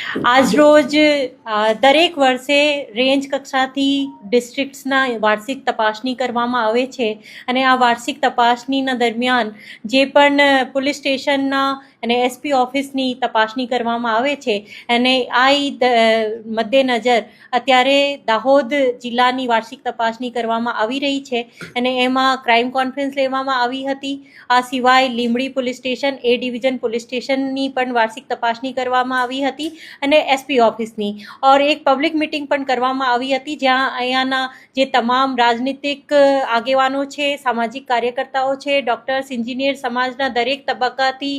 આજ રોજ દરેક વર્ષે રેન્જ કક્ષાથી ડિસ્ટ્રિક્ટ્સના વાર્ષિક તપાસણી કરવામાં આવે છે અને આ વાર્ષિક તપાસણીના દરમિયાન જે પણ પોલીસ સ્ટેશનના અને એસપી ઓફિસની તપાસણી કરવામાં આવે છે અને મદ્દેનજર અત્યારે દાહોદ જિલ્લાની વાર્ષિક તપાસણી કરવામાં આવી રહી છે અને એમાં ક્રાઇમ કોન્ફરન્સ લેવામાં આવી હતી. આ સિવાય લીંબડી પોલીસ સ્ટેશન એ ડિવિઝન પોલીસ સ્ટેશનની પણ વાર્ષિક તપાસણી કરવામાં આવી હતી અને એસપી ઓફિસની और એક પબ્લિક મિટિંગ પણ કરવામાં આવી હતી જ્યાં અહીંયાના જે તમામ રાજનીતિક આગેવાનો છે, સામાજિક કાર્યકર્તાઓ છે, ડૉક્ટર્સ, એન્જિનિયર, સમાજના દરેક તબક્કાથી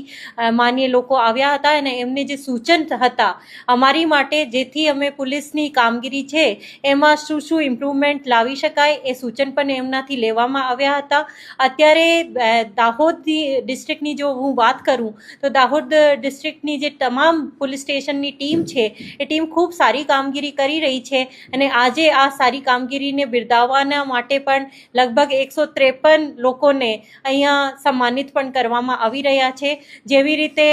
માન્ય લોકો આવ્યા હતા અને એમને જે સૂચન હતા અમારી માટે, જેથી અમે પોલીસની કામગીરી છે એમાં શું શું ઇમ્પ્રુવમેન્ટ લાવી શકાય એ સૂચન પણ એમનાથી લેવામાં આવ્યા હતા. અત્યારે દાહોદ ડિસ્ટ્રિક્ટની જો હું વાત કરું તો દાહોદ ડિસ્ટ્રિક્ટની જે તમામ પોલીસ સ્ટેશનની ટીમ છે એ ટીમ ખૂબ સારી કામગીરી કરી રહી છે અને આજે આ સારી કામગીરીને બિરદાવવાના માટે પણ લગભગ 153 લોકોને અહીંયા સન્માનિત પણ કરવામાં આવી રહ્યા છે. જેવી રીતે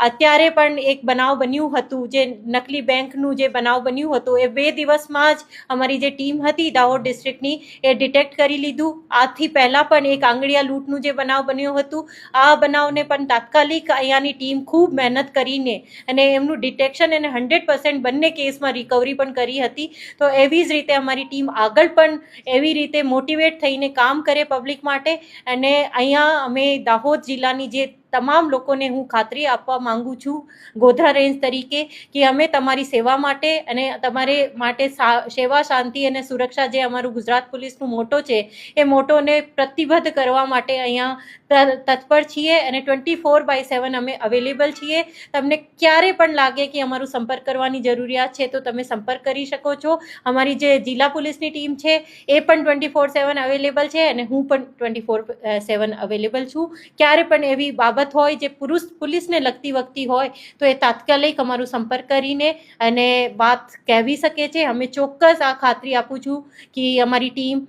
અત્યારે પણ એક બનાવ બન્યું હતું, જે નકલી બેંકનું જે બનાવ બન્યું હતું એ 2 દિવસમાં જ અમારી જે ટીમ હતી દાહોદ ડિસ્ટ્રિક્ટની એ ડિટેક્ટ કરી લીધું. આથી પહેલાં પણ એક આંગળીયા લૂંટનું જે બનાવ બન્યું હતું, આ બનાવને પણ તાત્કાલિક અહીંયાની ટીમ ખૂબ મહેનત કરીને અને એમનું ડિટેક્શન અને 100% બંને કેસમાં રિકવરી પણ કરી હતી. તો એવી જ રીતે અમારી ટીમ આગળ પણ એવી રીતે મોટિવેટ થઈને કામ કરે પબ્લિક માટે અને અહીંયા અમે દાહોદ જિલ્લાની જે તમામ લોકોને હું ખાતરી આપવા માંગુ છું ગોધરા રેન્જ તરીકે કે અમે તમારી સેવા માટે અને તમારે માટે સેવા, શાંતિ અને સુરક્ષા જે અમારું ગુજરાત પોલીસનું મોટો છે એ મોટોને પ્રતિબદ્ધ કરવા માટે અહીંયા તત્પર છીએ અને 24/7 અમે અવેલેબલ છીએ. તમને ક્યારે પણ લાગે કે અમારું સંપર્ક કરવાની જરૂરિયાત છે તો તમે સંપર્ક કરી શકો છો. અમારી જે જિલ્લા પોલીસની ટીમ છે એ પણ 24/7 અવેલેબલ છે અને હું પણ 24/7 અવેલેબલ છું. ક્યારે પણ એવી બાબત હોય જે પોલીસને લગતી વખતી હોય તો એ તાત્કાલિક અમારો સંપર્ક કરીને અને વાત કહેવી શકે છે. અમે ચોક્કસ આ ખાતરી આપું છું કે અમારી ટીમ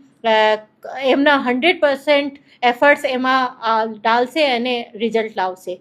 એમના 100% એફર્ટ્સ એમાં ડાલશે અને રિઝલ્ટ લાવશે.